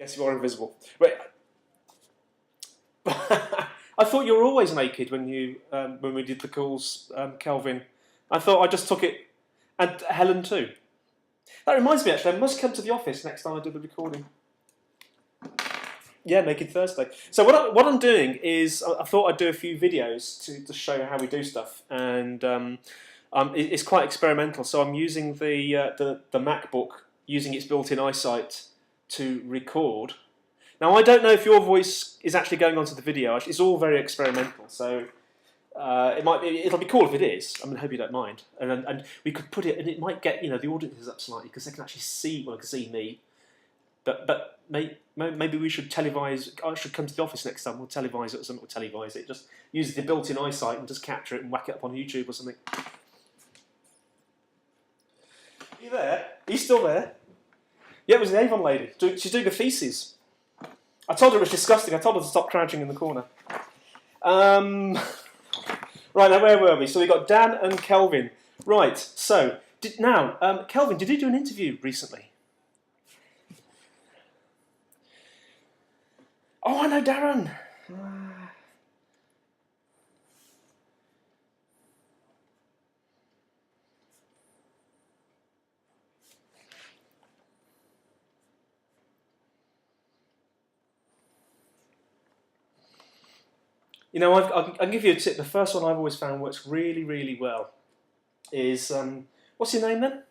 Yes, you are invisible. Wait. I thought you were always naked when we did the calls, Kelvin. I thought I just took it, and Helen too. That reminds me, actually, I must come to the office next time I do the recording. Yeah, Naked Thursday. So what I'm doing is I thought I'd do a few videos to show how we do stuff, and it's quite experimental. So I'm using the MacBook, using its built-in eyesight to record. Now I don't know if your voice is actually going onto the video. It's all very experimental, so it'll be cool if it is. I mean, I hope you don't mind. And we could put it, and it might get the audiences up slightly because they can actually see. Well, they can see me, but maybe we should televise. I should come to the office next time. We'll televise it or something. We'll televise it. Just use the built-in eyesight and just capture it and whack it up on YouTube or something. Are you there? Are you still there? Yeah, it was the Avon lady. She's doing a thesis. I told her it was disgusting. I told her to stop crouching in the corner. Right, now where were we? So we got Dan and Kelvin. Right, so, Kelvin, did you do an interview recently? Oh, I know Darren. I'll give you a tip. The first one I've always found works really, really well is, what's your name then?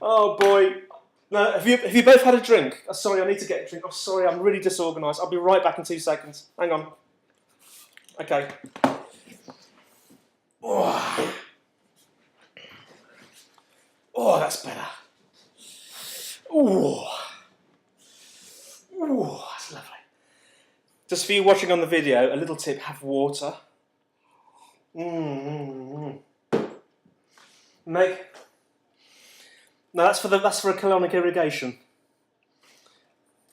Oh boy. No, have you both had a drink? Oh, sorry, I need to get a drink. Oh, sorry, I'm really disorganised. I'll be right back in 2 seconds. Hang on. Okay. Oh, that's better. Oh, that's lovely. Just for you watching on the video, a little tip: have water. Meg. No, that's for a colonic irrigation.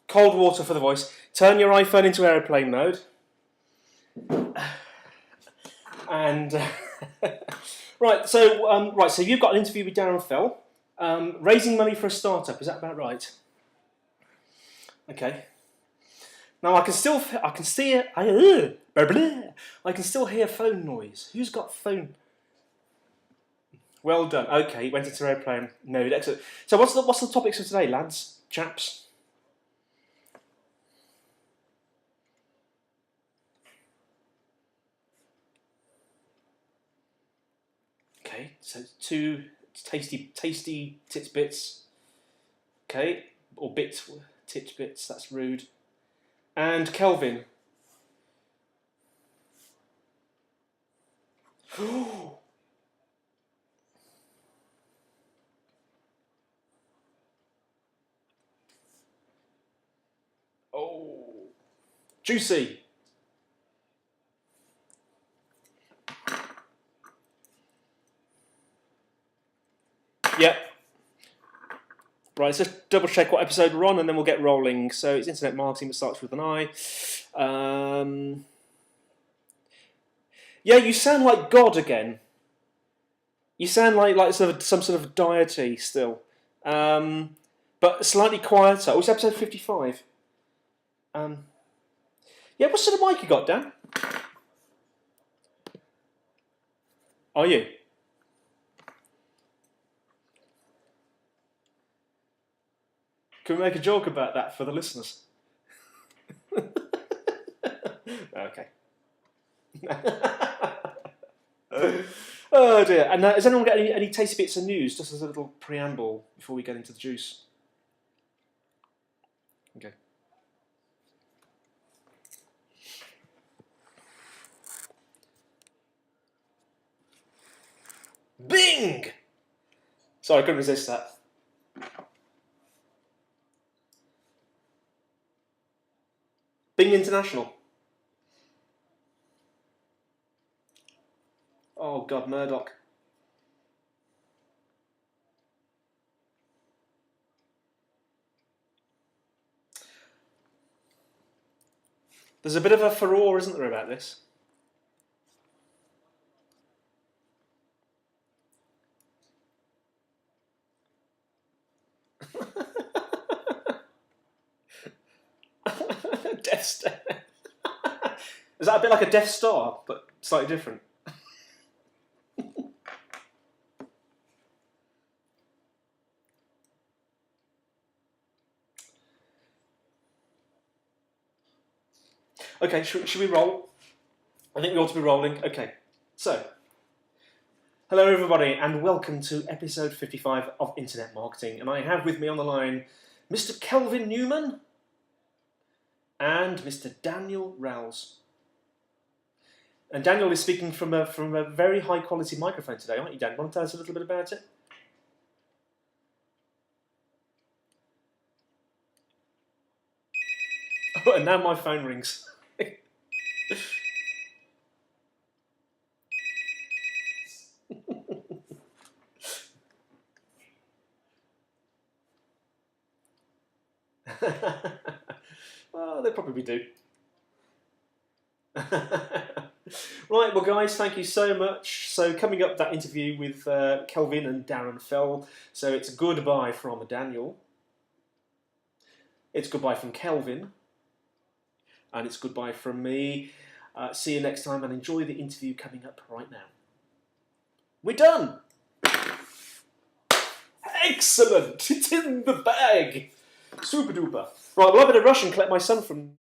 Cold water for the voice. Turn your iPhone into airplane mode. And right, so you've got an interview with Darren Fell, raising money for a startup. Is that about right? Okay. Now I can still hear phone noise. Who's got phone? Well done. Okay, went into airplane mode. Excellent. So what's the topics of today, lads, chaps? Okay, so 2 tasty titbits. Okay, or titbits. That's rude. And Kelvin. Oh, juicy. Yep. Right, let's just double check what episode we're on and then we'll get rolling. So it's internet marketing that starts with an I. Yeah, you sound like God again. You sound like some sort of deity still. But slightly quieter. Oh, it's episode 55. Yeah, what sort of mic you got, Dan? Are you? Can we make a joke about that for the listeners? Okay. Oh dear. And has anyone got any tasty bits of news, just as a little preamble before we get into the juice? Okay. Bing! Sorry, I couldn't resist that. Bing International. Oh God, Murdoch. There's a bit of a furore, isn't there, about this? Death Star. Is that a bit like a Death Star, but slightly different? Okay, should we roll? I think we ought to be rolling. Okay, so hello everybody, and welcome to episode 55 of Internet Marketing. And I have with me on the line Mr. Kelvin Newman and Mr. Daniel Rouse. And Daniel is speaking from a very high quality microphone today, aren't you, Dan? Want to tell us a little bit about it? Oh, and now my phone rings. Well, they probably do. Right, well guys, thank you so much. So coming up, that interview with Kelvin and Darren Fell. So it's goodbye from Daniel. It's goodbye from Kelvin. And it's goodbye from me. See you next time and enjoy the interview coming up right now. We're done! Excellent! It's in the bag! Super duper. Right, well I better rush and collect my son from...